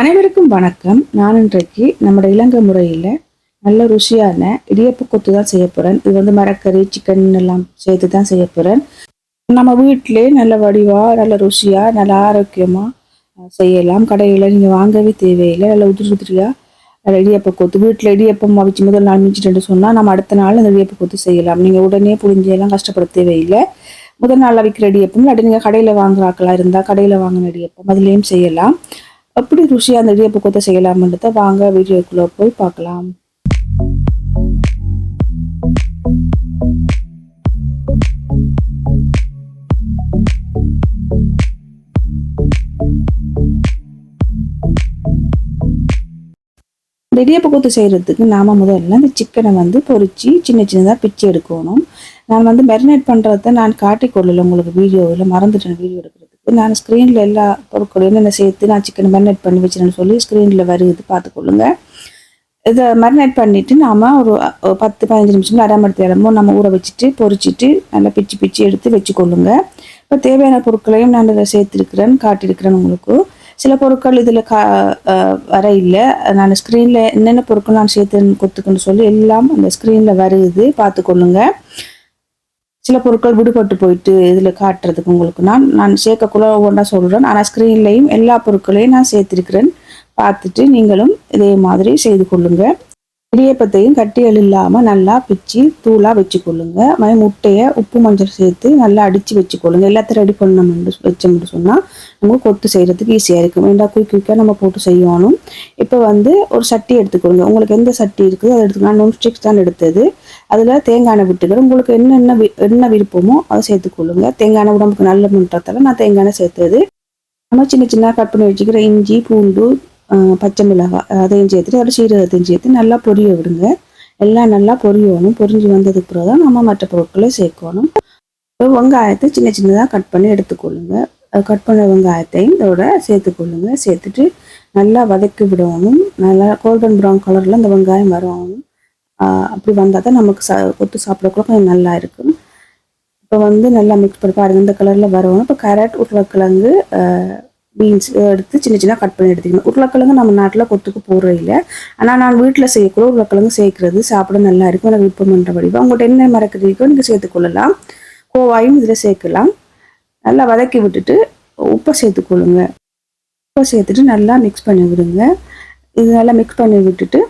அனைவருக்கும் வணக்கம். நான் இன்றைக்கு நம்ம இலங்கை முறையில் நல்ல ருசியான இடியப்ப கொத்து தான் செய்ய போகிறேன். இது வந்து மரக்கறி சிக்கன் எல்லாம் சேர்த்து தான் செய்ய போகிறேன். நம்ம வீட்டிலே நல்ல வடிவாக நல்ல ருசியாக நல்ல ஆரோக்கியமாக செய்யலாம். கடையில் நீங்கள் வாங்கவே தேவையில்லை. நல்ல உதிரியாக நல்ல இடியப்ப கொத்து வீட்டில் இடியப்பம் அவிச்சு முதல் நாள் மிச்சிட்டு சொன்னால் நம்ம அடுத்த நாள் அந்த இடியப்ப கொத்து செய்யலாம். நீங்கள் உடனே புளிஞ்செல்லாம் கஷ்டப்பட தேவையில்லை. முதல் நாள் அவிக்கிற இடியப்பம் இல்லாட்டி நீங்கள் கடையில் வாங்குறாக்களாக இருந்தால் கடையில் வாங்கின இடியப்பம் அதுலேயும் செய்யலாம். எப்படி ருசியாக அந்த இடியப்ப கொத்தை செய்யலாம்ன்றத வாங்க வீடியோக்குள்ளே போய் பார்க்கலாம். இந்த இடியப்ப கொத்து செய்கிறதுக்கு நாம் முதல்ல இந்த சிக்கனை வந்து பொரித்து சின்ன சின்னதாக பிச்சு எடுக்கணும். நான் வந்து மேரினேட் பண்ணுறத நான் காட்டிக்கொள்ளலை உங்களுக்கு வீடியோவில், மறந்துட்டேன் வீடியோ எடுக்கிறதுக்கு. நான் ஸ்க்ரீனில் எல்லா பொருட்களும் என்னென்ன சேர்த்து நான் சிக்கனை மேரினேட் பண்ணி வச்சுருன்னு சொல்லி ஸ்க்ரீனில் வருது பார்த்துக்கொள்ளுங்க. இதை மேரினேட் பண்ணிவிட்டு நாம் ஒரு 10-15 நிமிஷம் அரை மணி நேரமும் நம்ம ஊற வச்சுட்டு பொரிச்சிட்டு நல்லா பிச்சு பிச்சு எடுத்து வச்சுக்கொள்ளுங்க. இப்போ தேவையான பொருட்களையும் நான் இதை சேர்த்துருக்கிறேன், காட்டியிருக்கிறேன் உங்களுக்கு. சில பொருட்கள் இதில் வர இல்லை. நான் ஸ்க்ரீனில் என்னென்ன பொருட்கள் நான் சேர்த்து கொடுத்துக்கணும்னு சொல்லி எல்லாம் அந்த ஸ்க்ரீனில் வருது பார்த்துக்கொள்ளுங்க. சில பொருட்கள் விடுபட்டு போயிட்டு இதில் காட்டுறதுக்கு உங்களுக்கு நான் சேர்க்கக்குள்ள ஒவ்வொன்றா சொல்கிறேன். ஆனால் ஸ்க்ரீன்லேயும் எல்லா பொருட்களையும் நான் சேர்த்துருக்கிறேன். பார்த்துட்டு நீங்களும் இதே மாதிரி செய்து கொள்ளுங்க. இடியப்பத்தையும் கட்டிகள் இல்லாமல் நல்லா பிச்சு தூளாக வச்சுக்கொள்ளுங்க. முட்டையை உப்பு மஞ்சள் சேர்த்து நல்லா அடித்து வச்சுக்கொள்ளுங்க. எல்லாத்தையும் ரெடி பண்ணணும் வச்சோம்னு சொன்னால் நமக்கு கொத்து செய்கிறதுக்கு ஈஸியாக இருக்கும். வேண்டாம் குயிக்காக நம்ம போட்டு செய்யணும். இப்போ வந்து ஒரு சட்டி எடுத்துக்கொள்ளுங்க. உங்களுக்கு எந்த சட்டி இருக்குது அதை எடுத்துக்கலாம். நான் ஸ்டிக்ஸ் தான் எடுத்தது. அதில் தேங்காய் எண்ணெய் விட்டுக்கிறேன். உங்களுக்கு என்ன விருப்பமோ அதை சேர்த்துக்கொள்ளுங்க. தேங்காய் எண்ணெய் உடம்புக்கு நல்ல பண்ணுறதால நான் தேங்காய் எண்ணெய் சேர்த்தது. நம்ம சின்ன சின்ன கட் பண்ணி வச்சுக்கிற இஞ்சி பூண்டு பச்சை மிளகாய் அதையும் சேர்த்துட்டு அதோட சீரகத்தையும் சேர்த்து நல்லா பொரிய விடுங்க. எல்லாம் நல்லா பொரியணும். பொரிஞ்சு வந்ததுக்கு பிறகு தான் நம்ம மற்ற பொருட்களை சேர்க்கணும். வெங்காயத்தை சின்ன சின்னதாக கட் பண்ணி எடுத்துக்கொள்ளுங்க. கட் பண்ண வெங்காயத்தையும் இதோட சேர்த்துக்கொள்ளுங்க. சேர்த்துட்டு நல்லா வதக்கி விடணும். நல்லா கோல்டன் ப்ரௌன் கலரில் இந்த வெங்காயம் வரணும். அப்படி வந்தால் தான் நமக்கு கொத்து சாப்பிடக்குள்ள கொஞ்சம் நல்லா இருக்கும். இப்போ வந்து நல்லா மிக்ஸ் பண்ணி பாருங்கள், இந்த கலரில் வரணும். இப்போ கேரட், உருளைக்கிழங்கு, பீன்ஸ் எடுத்து சின்ன சின்ன கட் பண்ணி எடுத்துக்கணும். உருளைக்கிழங்கு நம்ம நாட்டில் கொத்துக்கு போடுறது இல்லை. ஆனால் நான் வீட்டில் செய்யக்கூட உருளைக்கிழங்கு சேர்க்கறது சாப்பிட நல்லா இருக்கும். எனக்கு விருப்பம் பண்ணுற வடிவம் உங்கள்கிட்ட என்ன மறக்கிறீங்களோ நீங்கள் சேர்த்துக்கொள்ளலாம். கோவாயும் இதில் சேர்க்கலாம். நல்லா வதக்கி விட்டுட்டு உப்பை சேர்த்துக்கொள்ளுங்க. உப்பை சேர்த்துட்டு நல்லா மிக்ஸ் பண்ணி விடுங்க. இது நல்லா மிக்ஸ் பண்ணி விட்டுட்டு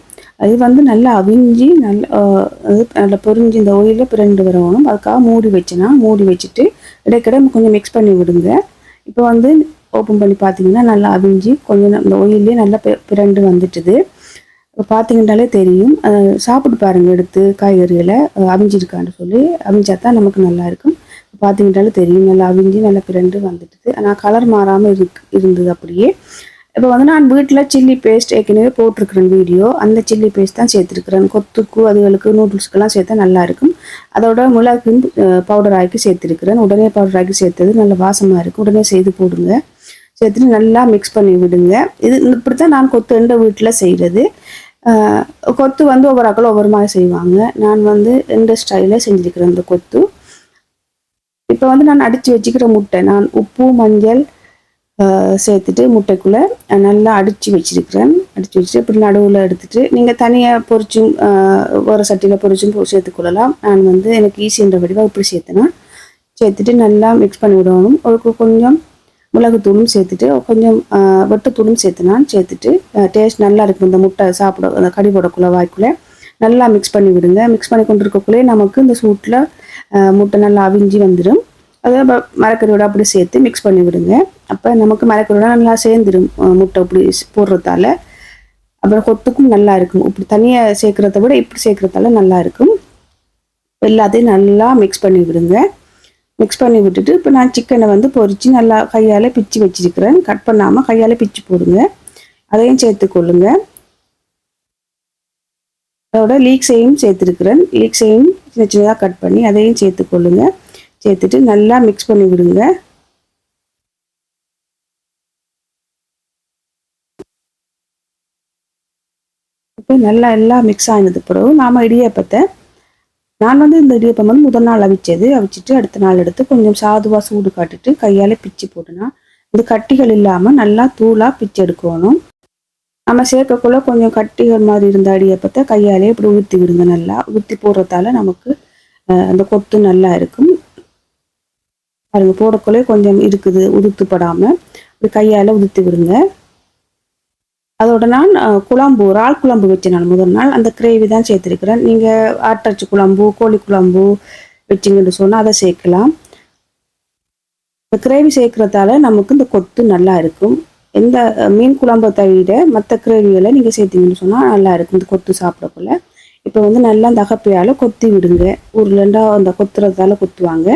இது வந்து நல்லா அவிஞ்சி நல்லா பொரிஞ்சு இந்த ஓயிலில் பிறண்டு வரணும். அதுக்காக மூடி வச்சுட்டு இடைக்கிட கொஞ்சம் மிக்ஸ் பண்ணி விடுங்க. இப்போ வந்து ஓப்பன் பண்ணி பார்த்தீங்கன்னா நல்லா அவிஞ்சி கொஞ்சம் இந்த ஓயிலே நல்லா பிறண்டு வந்துட்டுது. இப்போ பார்த்தீங்கன்னாலே தெரியும். சாப்பிட்டு பாருங்கள், எடுத்து காய்கறிகளை அவிஞ்சிருக்கான்னு சொல்லி. அவிஞ்சா தான் நமக்கு நல்லா இருக்கும். பார்த்தீங்கன்னாலே தெரியும் நல்லா அவிஞ்சி நல்லா பிறண்டு வந்துட்டுது. ஆனால் கலர் மாறாமல் இருந்தது அப்படியே. இப்போ வந்து நான் வீட்டில் சில்லி பேஸ்ட் ஏற்கனவே போட்டிருக்கிறேன் வீடியோ. அந்த சில்லி பேஸ்ட் தான் சேர்த்துருக்குறேன். கொத்துக்கு அதுகளுக்கு நூடுல்ஸ்க்கெல்லாம் சேர்த்தா நல்லாயிருக்கும். அதோட மிளகு பவுடர் ஆக்கி சேர்த்துருக்குறேன். உடனே பவுடர் ஆக்கி சேர்த்தது நல்ல வாசமாக இருக்குது. உடனே செய்து போடுங்க. சேர்த்துட்டு நல்லா மிக்ஸ் பண்ணி விடுங்க. இது இப்படி தான் நான் கொத்து எந்த வீட்டில் செய்கிறது. கொத்து வந்து ஒவ்வொரு ஆக்களும் ஒவ்வொரு மாதிரி செய்வாங்க. நான் வந்து எந்த ஸ்டைலில் செஞ்சுருக்கிறேன் இந்த கொத்து. இப்போ வந்து நான் அடித்து வச்சுக்கிற முட்டை நான் உப்பு மஞ்சள் சேர்த்துட்டு முட்டைக்குள்ளே நல்லா அடித்து வச்சுருக்கிறேன். அடித்து வச்சுட்டு இப்படி நடுவில் எடுத்துகிட்டு நீங்கள் தனியாக பொரிச்சும் ஒரு சட்டியில் பொரிச்சும் சேர்த்துக்கொள்ளலாம். நான் வந்து எனக்கு ஈஸின்ற வடிவாக இப்படி சேர்த்துட்டு நல்லா மிக்ஸ் பண்ணி விடணும். ஒரு கொஞ்சம் மிளகுத்தூளும் சேர்த்துட்டு கொஞ்சம் வெட்டுத்தூளும் சேர்த்துட்டு டேஸ்ட் நல்லா இருக்கும். இந்த முட்டை சாப்பிட அந்த கறி போடக்குள்ளே வாய்க்குள்ளே நல்லா மிக்ஸ் பண்ணி விடுங்க. மிக்ஸ் பண்ணி கொண்டு இருக்கக்குள்ளே நமக்கு இந்த சூட்டில் முட்டை நல்லா அவிஞ்சி வந்துடும். அதை மரக்கறியோட அப்படி சேர்த்து மிக்ஸ் பண்ணி விடுங்க. அப்போ நமக்கு மரக்கறியோட நல்லா சேர்ந்துடும் முட்டை இப்படி போடுறதால. அப்புறம் கொத்துக்கும் நல்லா இருக்கும். இப்படி தனியாக சேர்க்குறத விட இப்படி சேர்க்குறதால நல்லா இருக்கும். எல்லாத்தையும் நல்லா மிக்ஸ் பண்ணி விடுங்க. மிக்ஸ் பண்ணி விட்டுட்டு இப்போ நான் சிக்கனை வந்து பொரித்து நல்லா கையால் பிச்சு வச்சுருக்கிறேன். கட் பண்ணாமல் கையால் பிச்சு போடுங்க. அதையும் சேர்த்துக்கொள்ளுங்க. அதோட லீக்ஸையும் சேர்த்துருக்கிறேன். லீக்ஸையும் சின்ன சின்னதாக கட் பண்ணி அதையும் சேர்த்துக்கொள்ளுங்க. சேர்த்துட்டு நல்லா மிக்ஸ் பண்ணி விடுங்க. இப்போ நல்லா எல்லாம் மிக்ஸ் ஆனது பிறகு நாம் இடியப்பத்தை நான் வந்து இந்த இடியப்பம் வந்து முதல் நாள் அவிச்சிட்டு அடுத்த நாள் எடுத்து கொஞ்சம் சாதுவாக சூடு காட்டிட்டு கையால் பிச்சு போட்டுனா இந்த கட்டிகள் இல்லாமல் நல்லா தூளாக பிச்சு எடுக்கணும். நம்ம சேர்க்கக்குள்ள கொஞ்சம் கட்டிகள் மாதிரி இருந்த இடியாப்பத்தை கையாலே இப்படி ஊற்றி விடுங்க. நல்லா ஊற்றி போடுறதால நமக்கு அந்த கொத்து நல்லா இருக்கும். பாருங்க, போடக்குள்ளே கொஞ்சம் இருக்குது உதுத்துப்படாம இப்படி கையால் உதுத்தி விடுங்க. அதோட நான் குழம்பு, இறால் குழம்பு வச்சேன். நான் முதல் நாள் அந்த கிரேவி தான் சேர்த்துருக்கிறேன். நீங்கள் ஆட்டிறைச்சி குழம்பு, கோழி குழம்பு வச்சிங்கன்னு சொன்னால் அதை சேர்க்கலாம். இந்த கிரேவி சேர்க்கறதால நமக்கு இந்த கொத்து நல்லா இருக்கும். எந்த மீன் குழம்பை தவிர மற்ற கிரேவிகளை நீங்கள் சேர்த்தீங்கன்னு சொன்னால் நல்லா இருக்கும் இந்த கொத்து சாப்பிடக்குள்ள. இப்போ வந்து நல்லா அந்த அகப்பையால் கொத்தி விடுங்க. ஊர்லண்டா அந்த கொத்துறதால கொத்துவாங்க.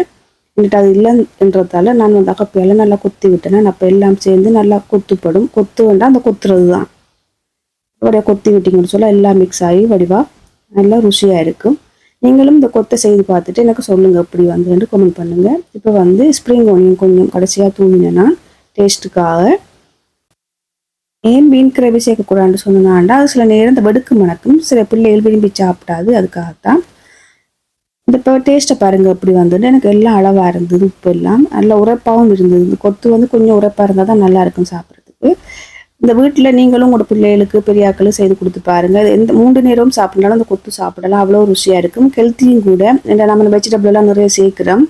என்கிட்ட அது இல்லைன்றதால நான் அந்த அகப்பையால் நல்லா கொத்தி விட்டேன்னா அப்போ எல்லாம் சேர்ந்து நல்லா கொத்துப்படும். கொத்து வேண்டாம், அந்த கொத்துறது தான். அப்படியே கொத்தி விட்டிங்கன்னு சொல்ல எல்லாம் மிக்ஸ் ஆகி வடிவா நல்லா ருசியாக இருக்கும். நீங்களும் இந்த கொத்தை செய்து பார்த்துட்டு எனக்கு சொல்லுங்கள் எப்படி வந்து கமெண்ட் பண்ணுங்கள். இப்போ வந்து ஸ்ப்ரிங் ஆனியன் கொஞ்சம் கடைசியாக தூங்கினேன்னா டேஸ்ட்டுக்காக. ஏன் மீன் கிரேவி சேர்க்கக்கூடாதுன்னு சொன்னாண்டா அது சில நேரம் இந்த வெடுக்கு மணக்கும், சில பிள்ளைகள் விரும்பி சாப்பிடாது. அதுக்காகத்தான். இந்த இப்போ டேஸ்ட்டை பாருங்கள் எப்படி வந்துட்டு எனக்கு எல்லாம் அளவாக இருந்தது. உப்பு எல்லாம் நல்ல உரைப்பாகவும் இருந்தது. இந்த கொத்து வந்து கொஞ்சம் உரைப்பாக இருந்தால் தான் நல்லா இருக்கும் சாப்பிட்றதுக்கு. இந்த வீட்டில் நீங்களும் உங்களோட பிள்ளைகளுக்கு பெரியாக்களும் செய்து கொடுத்து பாருங்கள். எந்த 3 நேரமும் சாப்பிட்னாலும் அந்த கொத்து சாப்பிடலாம், அவ்வளோ ருசியாக இருக்கும். ஹெல்த்தியும் கூட. இந்த நம்ம வெஜிடபிள் எல்லாம் நிறைய சேர்க்குறோம்.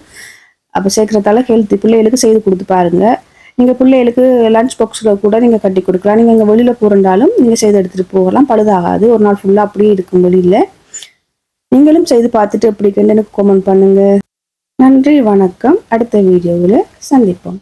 அப்போ சேர்க்குறதால ஹெல்த்தி. பிள்ளைகளுக்கு செய்து கொடுத்து பாருங்கள். நீங்கள் பிள்ளைகளுக்கு லஞ்ச் பாக்ஸில் கூட நீங்கள் கட்டி கொடுக்கலாம். நீங்கள் இங்கே வெளியில் போகிறண்டாலும் நீங்கள் செய்து எடுத்துகிட்டு போகலாம், பழுதாகாது. ஒரு நாள் ஃபுல்லாக அப்படியே இருக்கும் வெளியில். நீங்களும் செய்து பார்த்துட்டு எப்படி இருக்குன்னு எனக்கு கமெண்ட் பண்ணுங்கள். நன்றி, வணக்கம். அடுத்த வீடியோவில் சந்திப்போம்.